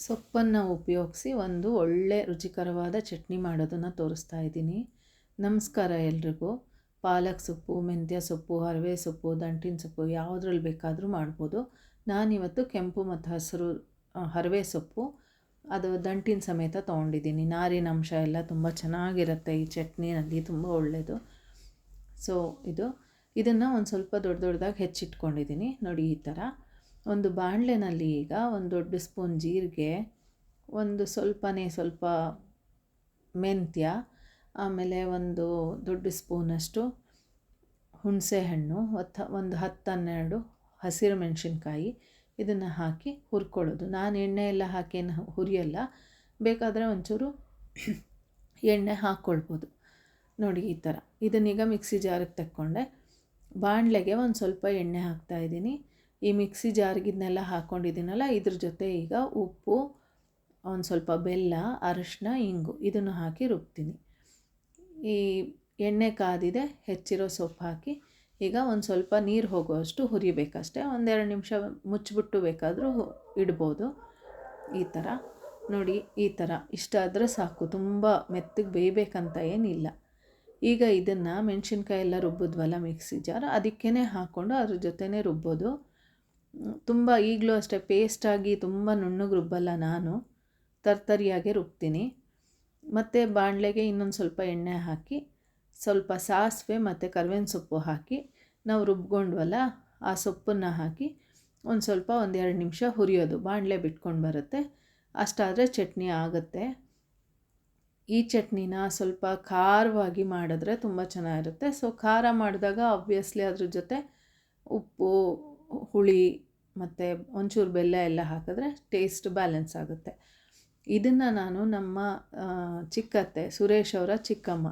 ಸೊಪ್ಪನ್ನು ಉಪಯೋಗಿಸಿ ಒಂದು ಒಳ್ಳೆ ರುಚಿಕರವಾದ ಚಟ್ನಿ ಮಾಡೋದನ್ನು ತೋರಿಸ್ತಾ ಇದ್ದೀನಿ. ನಮಸ್ಕಾರ ಎಲ್ರಿಗೂ. ಪಾಲಕ್ ಸೊಪ್ಪು, ಮೆಂತ್ಯ ಸೊಪ್ಪು, ಹರವೆ ಸೊಪ್ಪು, ದಂಟಿನ ಸೊಪ್ಪು ಯಾವುದ್ರಲ್ಲಿ ಬೇಕಾದರೂ ಮಾಡ್ಬೋದು. ನಾನಿವತ್ತು ಕೆಂಪು ಮತ್ತು ಹಸಿರು ಹರವೆ ಸೊಪ್ಪು ಅದು ದಂಟಿನ ಸಮೇತ ತೊಗೊಂಡಿದ್ದೀನಿ. ನಾರಿನ ಅಂಶ ಎಲ್ಲ ತುಂಬ ಚೆನ್ನಾಗಿರುತ್ತೆ ಈ ಚಟ್ನಿನಲ್ಲಿ, ತುಂಬ ಒಳ್ಳೆಯದು. ಸೊ ಇದನ್ನು ಒಂದು ಸ್ವಲ್ಪ ದೊಡ್ಡದಾಗಿ ಹೆಚ್ಚಿಟ್ಕೊಂಡಿದ್ದೀನಿ. ನೋಡಿ ಈ ಥರ ಒಂದು ಬಾಣಲೆನಲ್ಲಿ ಈಗ ಒಂದು ದೊಡ್ಡ ಸ್ಪೂನ್ ಜೀರಿಗೆ, ಒಂದು ಸ್ವಲ್ಪ ಮೆಂತ್ಯ, ಆಮೇಲೆ ಒಂದು ದೊಡ್ಡ ಸ್ಪೂನಷ್ಟು ಹುಣಸೆಹಣ್ಣು, ಒಂದು 10-12 ಹಸಿರು ಮೆಣಸಿನ್ಕಾಯಿ ಇದನ್ನು ಹಾಕಿ ಹುರ್ಕೊಳ್ಳೋದು. ನಾನು ಎಣ್ಣೆ ಎಲ್ಲ ಹಾಕಿ ಏನು ಹುರಿಯಲ್ಲ, ಬೇಕಾದರೆ ಒಂಚೂರು ಎಣ್ಣೆ ಹಾಕ್ಕೊಳ್ಬೋದು. ನೋಡಿ ಈ ಥರ ಇದನ್ನೀಗ ಮಿಕ್ಸಿ ಜಾರಿಗೆ ತಕ್ಕೊಂಡೆ. ಬಾಣಲೆಗೆ ಒಂದು ಸ್ವಲ್ಪ ಎಣ್ಣೆ ಹಾಕ್ತಾಯಿದ್ದೀನಿ. ಈ ಮಿಕ್ಸಿ ಜಾರಿಗಿದ್ನೆಲ್ಲ ಹಾಕ್ಕೊಂಡಿದ್ದೀನಲ್ಲ, ಇದ್ರ ಜೊತೆ ಈಗ ಉಪ್ಪು, ಒಂದು ಸ್ವಲ್ಪ ಬೆಲ್ಲ, ಅರಿಶಿನ, ಇಂಗು ಇದನ್ನು ಹಾಕಿ ರುಬ್ತೀನಿ. ಈ ಎಣ್ಣೆ ಕಾದಿದೆ, ಹೆಚ್ಚಿರೋ ಸೊಪ್ಪು ಹಾಕಿ ಈಗ ಒಂದು ಸ್ವಲ್ಪ ನೀರು ಹೋಗುವಷ್ಟು ಹುರಿಬೇಕಷ್ಟೆ. 1-2 ನಿಮಿಷ ಮುಚ್ಚಿಬಿಟ್ಟು ಬೇಕಾದರೂ ಇಡ್ಬೋದು. ಈ ಥರ ನೋಡಿ, ಈ ಥರ ಇಷ್ಟ ಆದರೆ ಸಾಕು, ತುಂಬ ಮೆತ್ತಗೆ ಬೇಯಬೇಕಂತ ಏನಿಲ್ಲ. ಈಗ ಇದನ್ನು ಮೆಣಸಿನ್ಕಾಯಿ ಎಲ್ಲ ರುಬ್ಬಿದ್ವಲ್ಲ ಮಿಕ್ಸಿ ಜಾರ್, ಅದಕ್ಕೇ ಹಾಕ್ಕೊಂಡು ಅದ್ರ ಜೊತೆನೇ ರುಬ್ಬೋದು. ತುಂಬ ಈಗಲೂ ಅಷ್ಟೇ ಪೇಸ್ಟಾಗಿ ತುಂಬ ನುಣ್ಣಗೆ ರುಬ್ಬಲ್ಲ, ನಾನು ತರ್ತರಿಯಾಗೆ ರುಬ್ತೀನಿ. ಮತ್ತು ಬಾಣಲೆಗೆ ಇನ್ನೊಂದು ಸ್ವಲ್ಪ ಎಣ್ಣೆ ಹಾಕಿ ಸ್ವಲ್ಪ ಸಾಸಿವೆ ಮತ್ತು ಕರಿಬೇವಿನ ಸೊಪ್ಪು ಹಾಕಿ ನಾವು ರುಬ್ಕೊಂಡ್ವಲ್ಲ ಆ ಸೊಪ್ಪನ್ನು ಹಾಕಿ ಒಂದು ಸ್ವಲ್ಪ 1-2 ನಿಮಿಷ ಹುರಿಯೋದು. ಬಾಣಲೆ ಬಿಟ್ಕೊಂಡು ಬರುತ್ತೆ, ಅಷ್ಟಾದರೆ ಚಟ್ನಿ ಆಗುತ್ತೆ. ಈ ಚಟ್ನಿನ ಸ್ವಲ್ಪ ಖಾರವಾಗಿ ಮಾಡಿದ್ರೆ ತುಂಬ ಚೆನ್ನಾಗಿರುತ್ತೆ. ಸೊ ಖಾರ ಮಾಡಿದಾಗ ಆಬ್ವಿಯಸ್ಲಿ ಅದ್ರ ಜೊತೆ ಉಪ್ಪು, ಹುಳಿ ಮತ್ತು ಒಂಚೂರು ಬೆಲ್ಲ ಎಲ್ಲ ಹಾಕಿದ್ರೆ ಟೇಸ್ಟ್ ಬ್ಯಾಲೆನ್ಸ್ ಆಗುತ್ತೆ. ಇದನ್ನು ನಾನು ನಮ್ಮ ಚಿಕ್ಕತ್ತೆ ಸುರೇಶ್ ಅವರ ಚಿಕ್ಕಮ್ಮ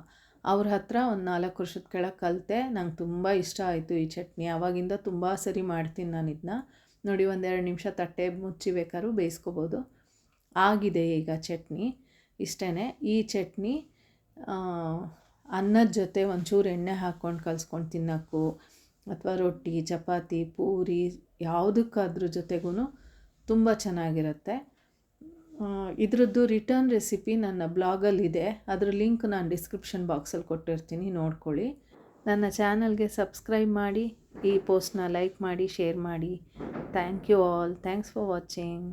ಅವ್ರ ಹತ್ರ ಒಂದು 4 ವರ್ಷದ ಕೆಳಗೆ ಕಲಿತೆ. ನಂಗೆ ತುಂಬ ಇಷ್ಟ ಆಯಿತು ಈ ಚಟ್ನಿ. ಆವಾಗಿಂದ ತುಂಬ ಸರಿ ಮಾಡ್ತೀನಿ ನಾನು ಇದನ್ನ. ನೋಡಿ 1-2 ನಿಮಿಷ ತಟ್ಟೆ ಮುಚ್ಚಿ ಬೇಕಾದ್ರೂ ಬೇಯಿಸ್ಕೋಬೋದು. ಆಗಿದೆ ಈಗ ಚಟ್ನಿ. ಇಷ್ಟೇ. ಈ ಚಟ್ನಿ ಅನ್ನದ ಜೊತೆ ಒಂಚೂರು ಎಣ್ಣೆ ಹಾಕ್ಕೊಂಡು ಕಲಿಸ್ಕೊಂಡು ತಿನ್ನೋಕ್ಕೂ, ಅಥವಾ ರೊಟ್ಟಿ, ಚಪಾತಿ, ಪೂರಿ ಯಾವುದಕ್ಕಾದ್ರ ಜೊತೆಗೂ ತುಂಬ ಚೆನ್ನಾಗಿರುತ್ತೆ. ಇದ್ರದ್ದು ರಿಟರ್ನ್ ರೆಸಿಪಿ ನನ್ನ ಬ್ಲಾಗಲ್ಲಿದೆ. ಅದರ ಲಿಂಕ್ ನಾನು ಡಿಸ್ಕ್ರಿಪ್ಷನ್ ಬಾಕ್ಸಲ್ಲಿ ಕೊಟ್ಟಿರ್ತೀನಿ, ನೋಡ್ಕೊಳ್ಳಿ. ನನ್ನ ಚಾನಲ್ಗೆ ಸಬ್ಸ್ಕ್ರೈಬ್ ಮಾಡಿ, ಈ ಪೋಸ್ಟ್ನ ಲೈಕ್ ಮಾಡಿ, ಶೇರ್ ಮಾಡಿ. Thank you all. Thanks for watching.